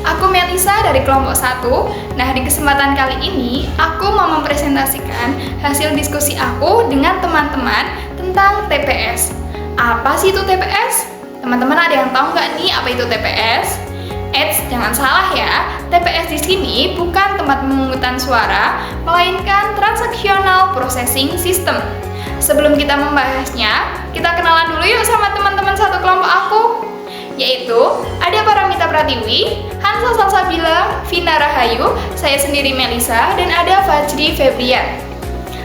Aku Melisa dari kelompok 1. Nah, di kesempatan kali ini aku mau mempresentasikan hasil diskusi aku dengan teman-teman tentang TPS. Apa sih itu TPS? Teman-teman ada yang tahu nggak nih apa itu TPS? Eits, jangan salah ya, TPS di sini bukan tempat pemungutan suara, melainkan Transactional Processing System. Sebelum kita membahasnya, kita kenalan dulu yuk sama teman-teman satu kelompok aku. Yaitu ada Paramita Pratiwi, Hansa Salsabila, Vina Rahayu, saya sendiri Melisa, dan ada Fajri Febrian.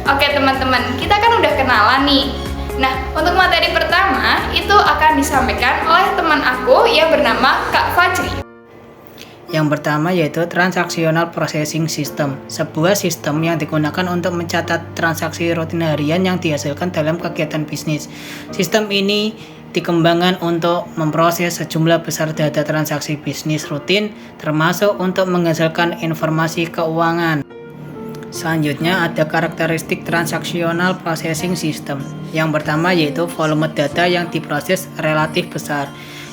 Oke teman-teman, kita kan udah kenalan nih. Nah, untuk materi pertama itu akan disampaikan oleh teman aku yang bernama Kak Fajri. Yang pertama yaitu Transactional Processing System, sebuah sistem yang digunakan untuk mencatat transaksi rutin harian yang dihasilkan dalam kegiatan bisnis. Sistem ini dikembangkan untuk memproses sejumlah besar data transaksi bisnis rutin, termasuk untuk menghasilkan informasi keuangan. Selanjutnya ada karakteristik Transactional Processing System. Yang pertama yaitu volume data yang diproses relatif besar.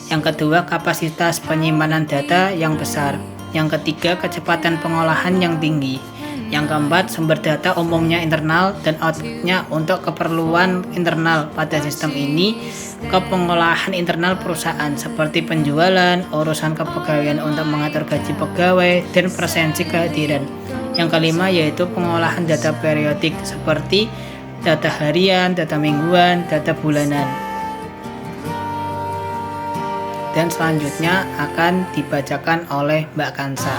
Yang kedua, kapasitas penyimpanan data yang besar. Yang ketiga, kecepatan pengolahan yang tinggi. Yang keempat, sumber data umumnya internal dan outputnya untuk keperluan internal. Pada sistem ini, pengolahan internal perusahaan seperti penjualan, urusan kepegawaian untuk mengatur gaji pegawai, dan presensi kehadiran. Yang kelima yaitu pengolahan data periodik seperti data harian, data mingguan, data bulanan. Dan selanjutnya akan dibacakan oleh Mbak Kansa.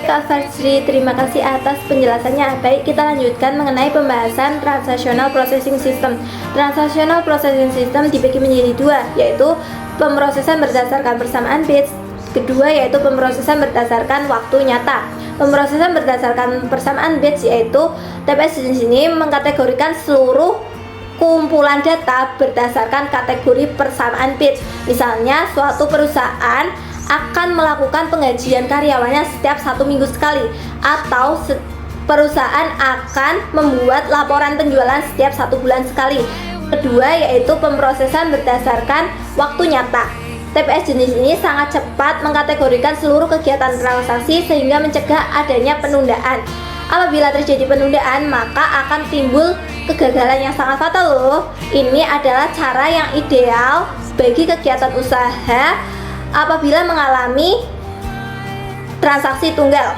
Kak Fajri, terima kasih atas penjelasannya. Baik, kita lanjutkan mengenai pembahasan Transactional Processing System. Transactional Processing System dibagi menjadi dua, yaitu pemrosesan berdasarkan persamaan bits. Kedua yaitu pemrosesan berdasarkan waktu nyata. Pemrosesan berdasarkan persamaan bits yaitu TPS di sini mengkategorikan seluruh kumpulan data berdasarkan kategori persamaan bits. Misalnya, suatu perusahaan akan melakukan penggajian karyawannya setiap 1 minggu sekali, atau perusahaan akan membuat laporan penjualan setiap 1 bulan sekali. Kedua yaitu pemrosesan berdasarkan waktu nyata. TPS jenis ini sangat cepat mengkategorikan seluruh kegiatan transaksi sehingga mencegah adanya penundaan. Apabila terjadi penundaan, maka akan timbul kegagalan yang sangat fatal loh. Ini adalah cara yang ideal bagi kegiatan usaha apabila mengalami transaksi tunggal.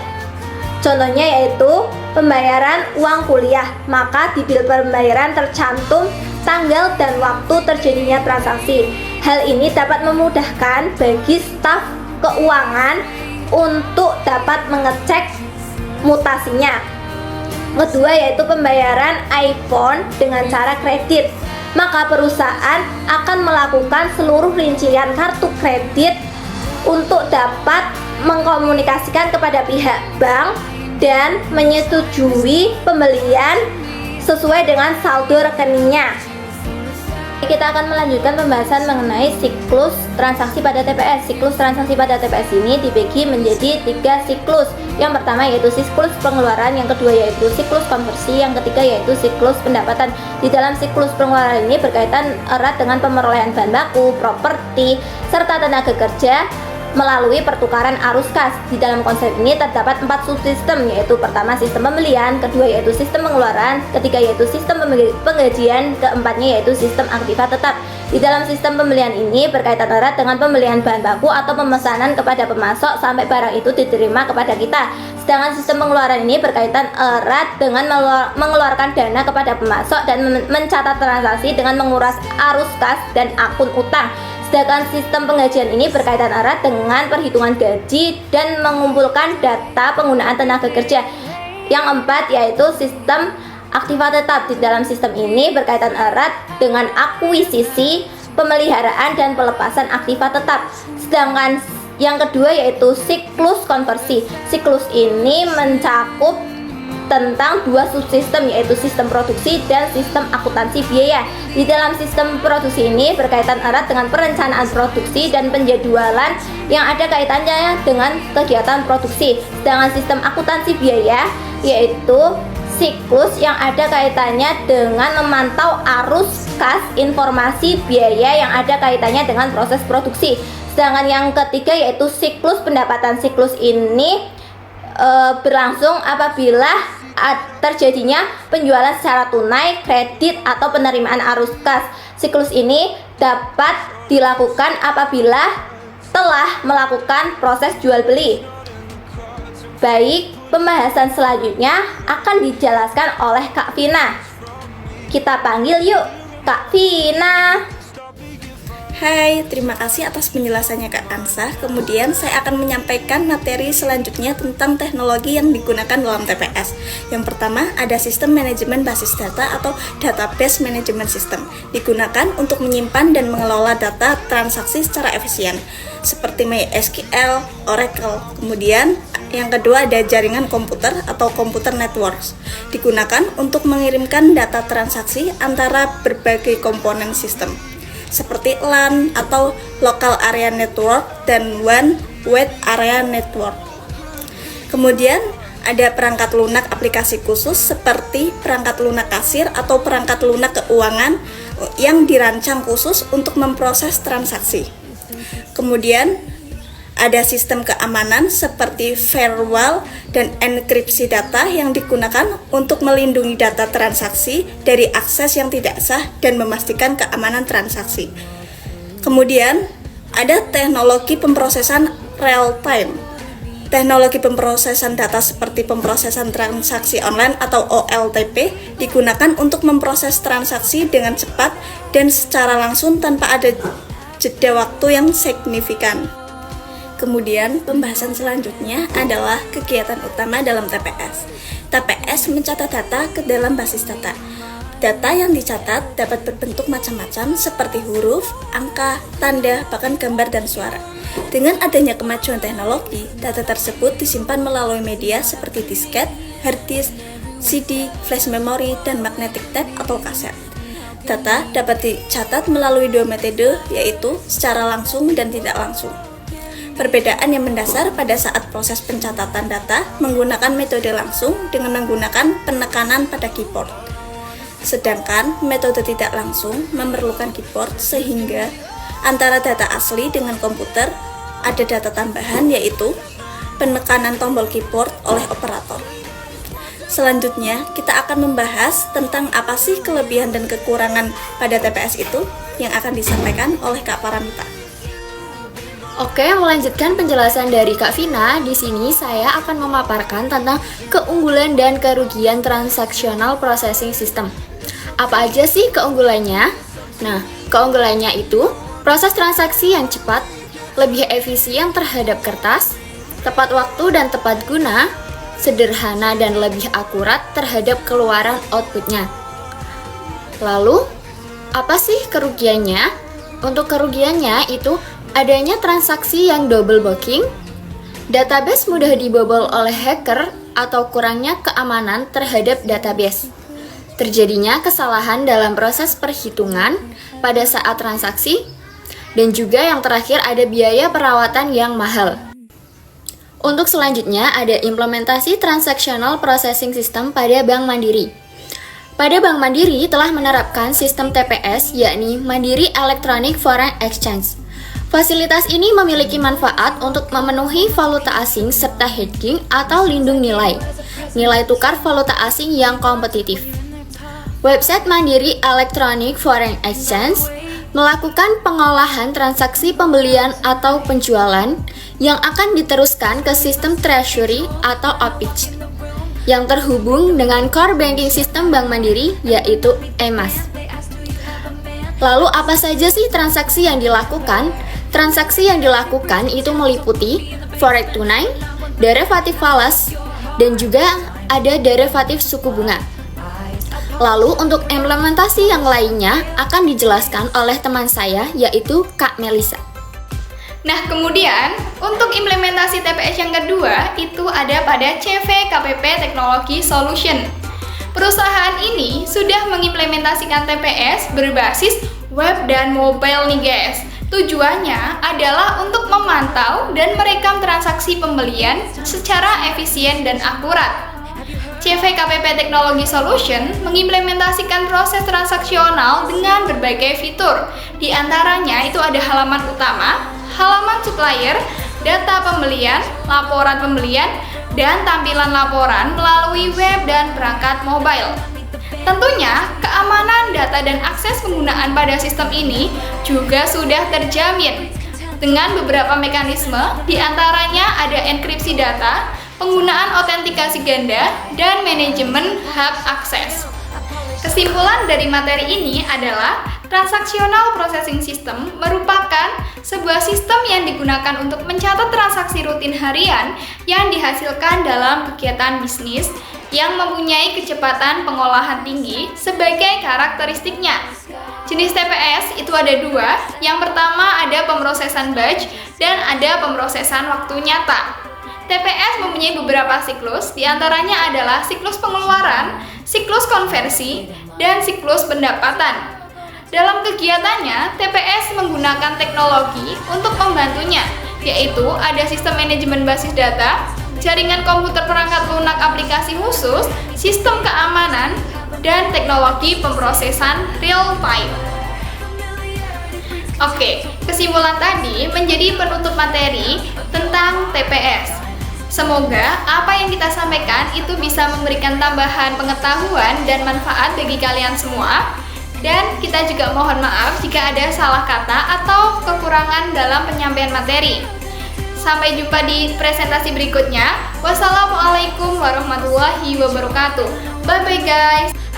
Contohnya yaitu pembayaran uang kuliah, maka di bil pembayaran tercantum tanggal dan waktu terjadinya transaksi. Hal ini dapat memudahkan bagi staf keuangan untuk dapat mengecek mutasinya. Kedua yaitu pembayaran iPhone dengan cara kredit, maka perusahaan akan melakukan seluruh rincian kartu kredit untuk dapat mengkomunikasikan kepada pihak bank dan menyetujui pembelian sesuai dengan saldo rekeningnya. Kita akan melanjutkan pembahasan mengenai siklus transaksi pada TPS. Siklus transaksi pada TPS ini dibagi menjadi 3 siklus. Yang pertama yaitu siklus pengeluaran, yang kedua yaitu siklus konversi, yang ketiga yaitu siklus pendapatan. Di dalam siklus pengeluaran ini berkaitan erat dengan perolehan bahan baku, properti, serta tenaga kerja melalui pertukaran arus kas. Di dalam konsep ini terdapat 4 subsistem, yaitu pertama sistem pembelian, kedua yaitu sistem pengeluaran, ketiga yaitu sistem penggajian, keempatnya yaitu sistem aktiva tetap. Di dalam sistem pembelian ini berkaitan erat dengan pembelian bahan baku atau pemesanan kepada pemasok sampai barang itu diterima kepada kita. Sedangkan sistem pengeluaran ini berkaitan erat dengan mengeluarkan dana kepada pemasok dan mencatat transaksi dengan menguras arus kas dan akun utang. Sedangkan sistem penggajian ini berkaitan erat dengan perhitungan gaji dan mengumpulkan data penggunaan tenaga kerja. Yang keempat yaitu sistem aktiva tetap. Di dalam sistem ini berkaitan erat dengan akuisisi, pemeliharaan, dan pelepasan aktiva tetap. Sedangkan yang kedua yaitu siklus konversi. Siklus ini mencakup tentang 2 subsistem, yaitu sistem produksi dan sistem akuntansi biaya. Di dalam sistem produksi ini berkaitan erat dengan perencanaan produksi dan penjadwalan yang ada kaitannya dengan kegiatan produksi. Sedangkan sistem akuntansi biaya yaitu siklus yang ada kaitannya dengan memantau arus kas informasi biaya yang ada kaitannya dengan proses produksi. Sedangkan yang ketiga yaitu siklus pendapatan. Siklus ini berlangsung apabila terjadinya penjualan secara tunai, kredit, atau penerimaan arus kas. Siklus ini dapat dilakukan apabila telah melakukan proses jual beli. Baik, pembahasan selanjutnya akan dijelaskan oleh Kak Vina. Kita panggil yuk, Kak Vina. Hai, terima kasih atas penjelasannya Kak Ansa. Kemudian saya akan menyampaikan materi selanjutnya tentang teknologi yang digunakan dalam TPS. Yang pertama, ada sistem manajemen basis data atau database management system. Digunakan untuk menyimpan dan mengelola data transaksi secara efisien, seperti MySQL, Oracle. Kemudian yang kedua ada jaringan komputer atau computer networks. Digunakan untuk mengirimkan data transaksi antara berbagai komponen sistem, seperti LAN atau Local Area Network dan WAN Wide Area Network. Kemudian ada perangkat lunak aplikasi khusus seperti perangkat lunak kasir atau perangkat lunak keuangan yang dirancang khusus untuk memproses transaksi. Kemudian ada sistem keamanan seperti firewall dan enkripsi data yang digunakan untuk melindungi data transaksi dari akses yang tidak sah dan memastikan keamanan transaksi. Kemudian ada teknologi pemrosesan real time. Teknologi pemrosesan data seperti pemrosesan transaksi online atau OLTP digunakan untuk memproses transaksi dengan cepat dan secara langsung tanpa ada jeda waktu yang signifikan. Kemudian pembahasan selanjutnya adalah kegiatan utama dalam TPS. TPS mencatat data ke dalam basis data. Data yang dicatat dapat berbentuk macam-macam seperti huruf, angka, tanda, bahkan gambar dan suara. Dengan adanya kemajuan teknologi, data tersebut disimpan melalui media seperti disket, hard disk, CD, flash memory, dan magnetic tape atau kaset. Data dapat dicatat melalui dua metode, yaitu secara langsung dan tidak langsung. Perbedaan yang mendasar pada saat proses pencatatan data menggunakan metode langsung dengan menggunakan penekanan pada keyboard. Sedangkan metode tidak langsung memerlukan keyboard sehingga antara data asli dengan komputer ada data tambahan yaitu penekanan tombol keyboard oleh operator. Selanjutnya kita akan membahas tentang apa sih kelebihan dan kekurangan pada TPS itu yang akan disampaikan oleh Kak Paramita. Oke, melanjutkan penjelasan dari Kak Vina, di sini saya akan memaparkan tentang keunggulan dan kerugian transactional processing system. Apa aja sih keunggulannya? Nah, keunggulannya itu proses transaksi yang cepat, lebih efisien terhadap kertas, tepat waktu dan tepat guna, sederhana dan lebih akurat terhadap keluaran outputnya. Lalu, apa sih kerugiannya? Untuk kerugiannya itu adanya transaksi yang double booking, database mudah dibobol oleh hacker, atau kurangnya keamanan terhadap database. Terjadinya kesalahan dalam proses perhitungan pada saat transaksi, dan juga yang terakhir ada biaya perawatan yang mahal. Untuk selanjutnya ada implementasi Transactional Processing System pada Bank Mandiri. Pada Bank Mandiri telah menerapkan sistem TPS, yakni Mandiri Electronic Foreign Exchange. Fasilitas ini memiliki manfaat untuk memenuhi valuta asing serta hedging atau lindung nilai tukar valuta asing yang kompetitif. Website Mandiri Electronic Foreign Exchange melakukan pengolahan transaksi pembelian atau penjualan yang akan diteruskan ke sistem treasury atau OPIC yang terhubung dengan core banking system Bank Mandiri, yaitu EMAS. Lalu apa saja sih transaksi yang dilakukan? Transaksi yang dilakukan itu meliputi forex tunai, derivatif falas, dan juga ada derivatif suku bunga. Lalu untuk implementasi yang lainnya akan dijelaskan oleh teman saya, yaitu Kak Melisa. Nah, kemudian untuk implementasi TPS yang kedua itu ada pada CV KPP Technology Solution. Perusahaan ini sudah mengimplementasikan TPS berbasis web dan mobile nih guys. Tujuannya adalah untuk memantau dan merekam transaksi pembelian secara efisien dan akurat. CV KPP Technology Solution mengimplementasikan proses transaksional dengan berbagai fitur. Di antaranya itu ada halaman utama, halaman supplier, data pembelian, laporan pembelian, dan tampilan laporan melalui web dan perangkat mobile. Tentunya, keamanan data dan akses penggunaan pada sistem ini juga sudah terjamin dengan beberapa mekanisme, diantaranya ada enkripsi data, penggunaan autentikasi ganda, dan manajemen hak akses. Kesimpulan dari materi ini adalah transactional processing system merupakan sebuah sistem yang digunakan untuk mencatat transaksi rutin harian yang dihasilkan dalam kegiatan bisnis yang mempunyai kecepatan pengolahan tinggi sebagai karakteristiknya. Jenis TPS itu ada dua, yang pertama ada pemrosesan batch dan ada pemrosesan waktu nyata. TPS mempunyai beberapa siklus, diantaranya adalah siklus pengeluaran, siklus konversi, dan siklus pendapatan. Dalam kegiatannya, TPS menggunakan teknologi untuk membantunya, yaitu ada sistem manajemen basis data, jaringan komputer perangkat lunak aplikasi khusus, sistem keamanan, dan teknologi pemrosesan real time. Oke, kesimpulan tadi menjadi penutup materi tentang TPS. Semoga apa yang kita sampaikan itu bisa memberikan tambahan pengetahuan dan manfaat bagi kalian semua. Dan kita juga mohon maaf jika ada salah kata atau kekurangan dalam penyampaian materi. Sampai jumpa di presentasi berikutnya. Wassalamualaikum warahmatullahi wabarakatuh. Bye bye guys.